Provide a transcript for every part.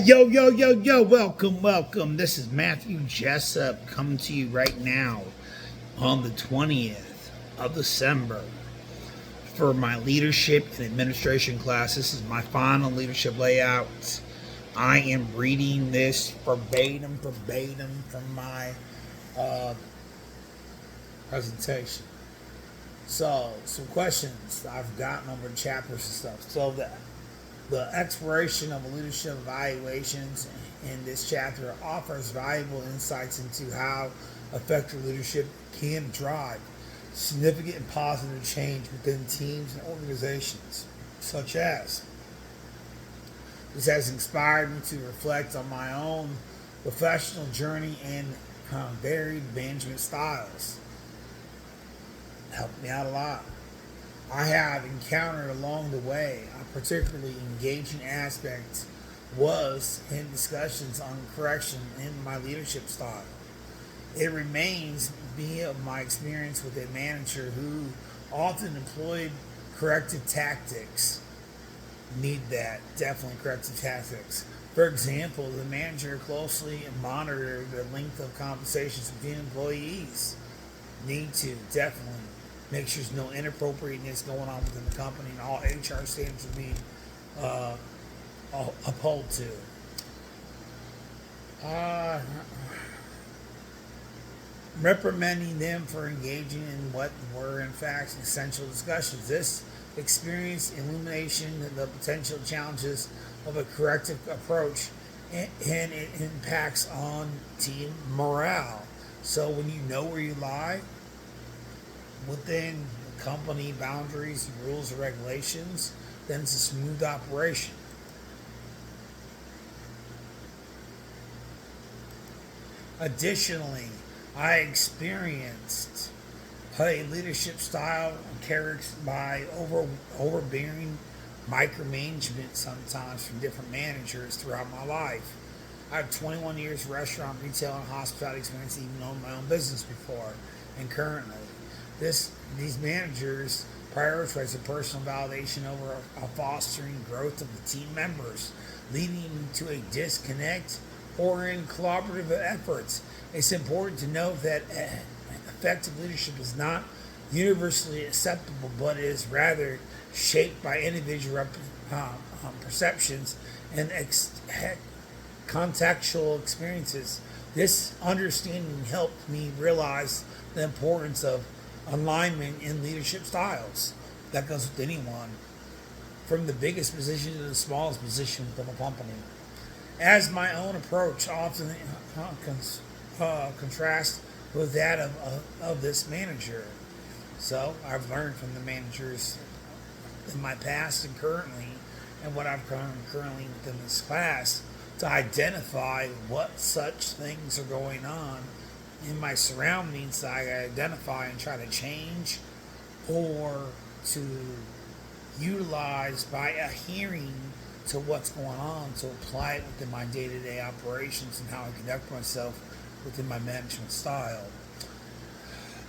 Yo, yo, yo, yo, welcome, welcome. This is Matthew Jessup coming to you right now on the 20th of December for my leadership and administration class. This is my final leadership layout. I am reading this verbatim from my presentation. So, some questions I've gotten over the chapters and stuff. So, the exploration of leadership evaluations in this chapter offers valuable insights into how effective leadership can drive significant and positive change within teams and organizations, such as this has inspired me to reflect on my own professional journey and varied management styles. Helped me out a lot. I have encountered along the way. A particularly engaging aspect was in discussions on correction in my leadership style. It remains me of my experience with a manager who often employed corrective tactics. Need that, definitely corrective tactics. For example, the manager closely monitored the length of conversations between employees. Need to, definitely. Make sure there's no inappropriateness going on within the company and all HR standards are being upheld to. Reprimanding them for engaging in what were in fact essential discussions. This experience illumination the potential challenges of a corrective approach and it impacts on team morale. So when you know where you lie, within company boundaries, rules, and regulations, then it's a smooth operation. Additionally, I experienced a leadership style characterized by overbearing micromanagement sometimes from different managers throughout my life. I have 21 years of restaurant, retail, and hospitality experience, even owned my own business before and currently. These managers prioritize the personal validation over a fostering growth of the team members, leading to a disconnect or in collaborative efforts. It's important to note that effective leadership is not universally acceptable, but is rather shaped by individual perceptions and contextual experiences. This understanding helped me realize the importance of alignment in leadership styles. That goes with anyone, from the biggest position to the smallest position within a company. As my own approach often contrasts with that of this manager. So I've learned from the managers in my past and currently, and what I've currently within this class, to identify what such things are going on in my surroundings that I identify and try to change or to utilize by adhering to what's going on to apply it within my day-to-day operations and how I conduct myself within my management style.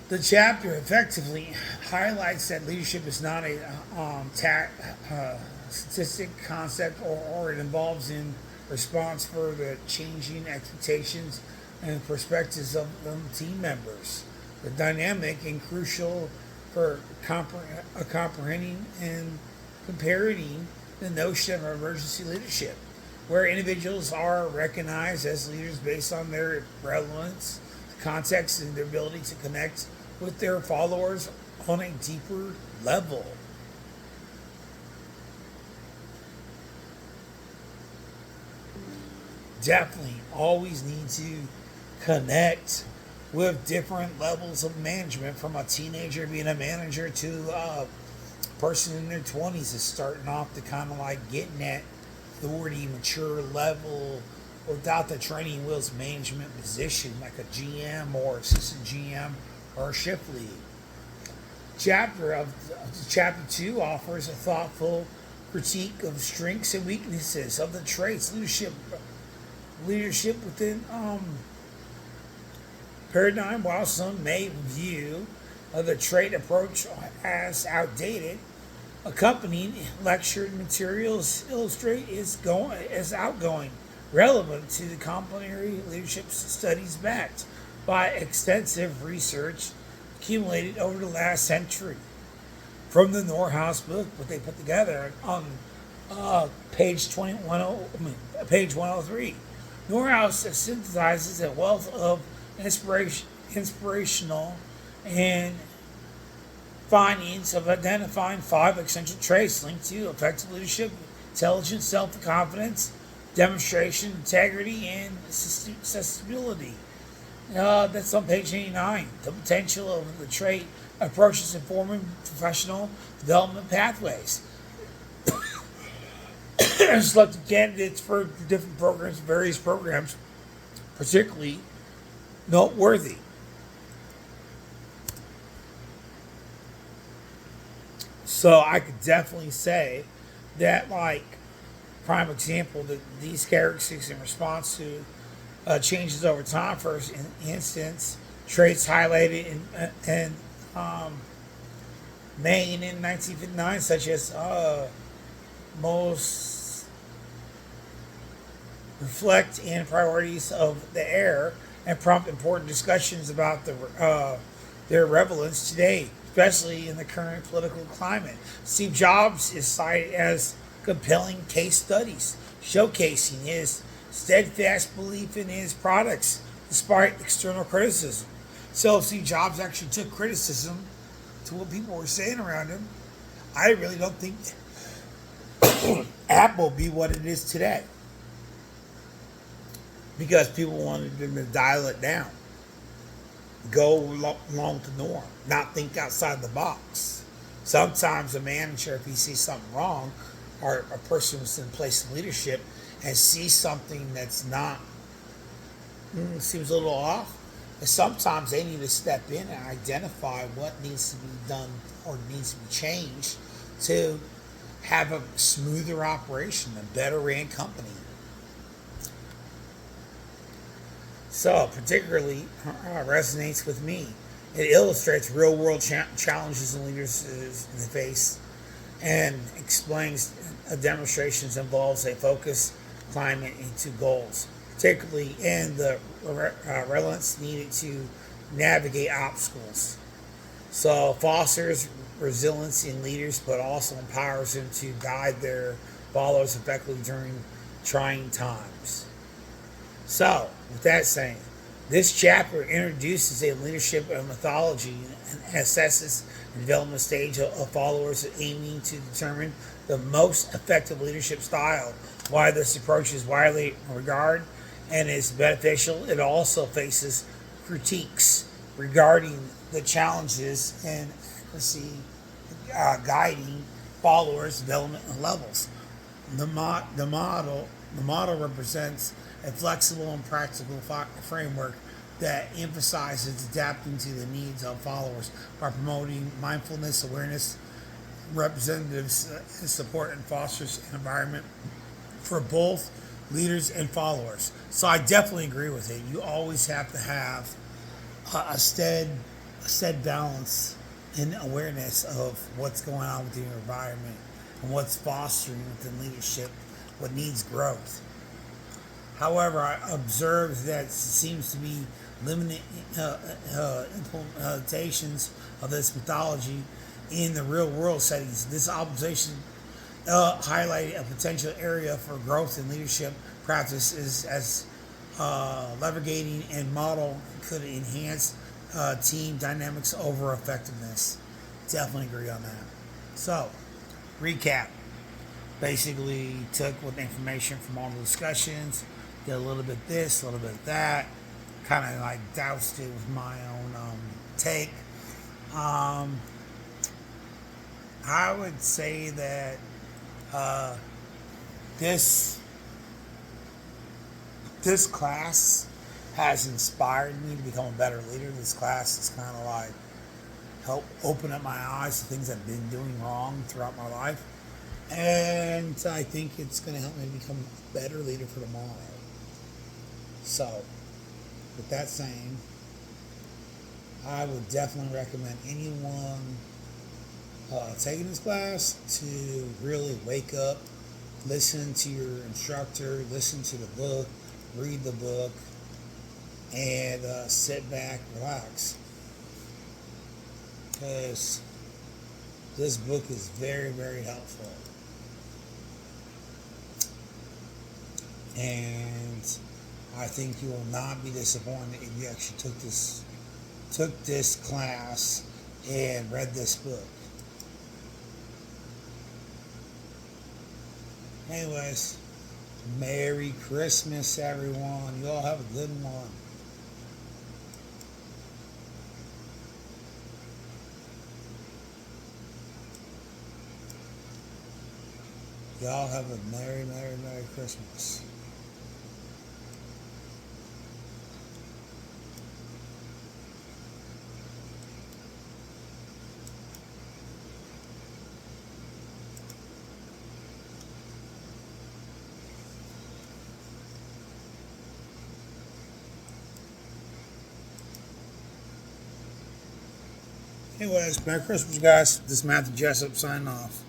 The chapter effectively highlights that leadership is not a statistic concept or it involves in response for the changing expectations and perspectives of team members. The dynamic and crucial for comprehending and comparing the notion of emergency leadership, where individuals are recognized as leaders based on their relevance, context, and their ability to connect with their followers on a deeper level. Definitely always need to connect with different levels of management, from a teenager being a manager to a person in their 20s is starting off to kind of like getting that authority mature level without the training wheels management position like a GM or assistant GM or a shift lead. Chapter 2 offers a thoughtful critique of strengths and weaknesses of the traits leadership within paradigm. While some may view the trait approach as outdated, accompanying lecture materials illustrate is outgoing, relevant to the complementary leadership studies backed by extensive research accumulated over the last century. From the Norhaus book, what they put together on page 21, page 103, Norhaus synthesizes a wealth of inspirational and findings of identifying 5 essential traits linked to effective leadership: intelligence, self-confidence, demonstration, integrity, and accessibility. That's on page 89. The potential of the trait approaches informing professional development pathways. Selected candidates for different programs, various programs, particularly noteworthy. So I could definitely say that, like, prime example, that these characteristics in response to changes over time. For instance, traits highlighted in Maine in 1959, such as most reflect in priorities of the air and prompt important discussions about their relevance today, especially in the current political climate. Steve Jobs is cited as compelling case studies, showcasing his steadfast belief in his products despite external criticism. So if Steve Jobs actually took criticism to what people were saying around him, I really don't think Apple be what it is today, because people wanted them to dial it down, go along the norm, not think outside the box. Sometimes a manager, if he sees something wrong, or a person who's in place of leadership and sees something that's not, seems a little off, and sometimes they need to step in and identify what needs to be done or needs to be changed to have a smoother operation, a better ran company. So, particularly resonates with me. It illustrates real world challenges and leaders in the face, and explains demonstrations involves a focus climate into goals, particularly in the relevance needed to navigate obstacles. So fosters resilience in leaders, but also empowers them to guide their followers effectively during trying times. So, with that saying, this chapter introduces a leadership methodology and assesses the development stage of followers aiming to determine the most effective leadership style. Why this approach is widely regarded and is beneficial, it also faces critiques regarding the challenges and accuracy guiding followers' development levels. The model represents a flexible and practical framework that emphasizes adapting to the needs of followers by promoting mindfulness, awareness, representatives, support, and fosters an environment for both leaders and followers. So I definitely agree with it. You always have to have a stead balance in awareness of what's going on within your environment and what's fostering within leadership, what needs growth. However, I observed that seems to be limited implementations of this methodology in the real world settings. This observation highlighted a potential area for growth in leadership practices as leveraging and model could enhance team dynamics over effectiveness. Definitely agree on that. So, recap. Basically, took what information from all the discussions, did a little bit this, a little bit that, kind of like doused it with my own take. Um, I would say that this this class has inspired me to become a better leader. This class is kind of like help open up my eyes to things I've been doing wrong throughout my life, and I think it's going to help me become a better leader for tomorrow. So, with that saying, I would definitely recommend anyone taking this class to really wake up listen to your instructor, listen to the book, read the book, and sit back, relax. Because this book is very, very helpful. And I think you will not be disappointed if you actually took this class and read this book. Anyways, Merry Christmas, everyone. You all have a good one. Y'all have a Merry, Merry, Merry Christmas. Anyways, Merry Christmas, guys. This is Matthew Jessup signing off.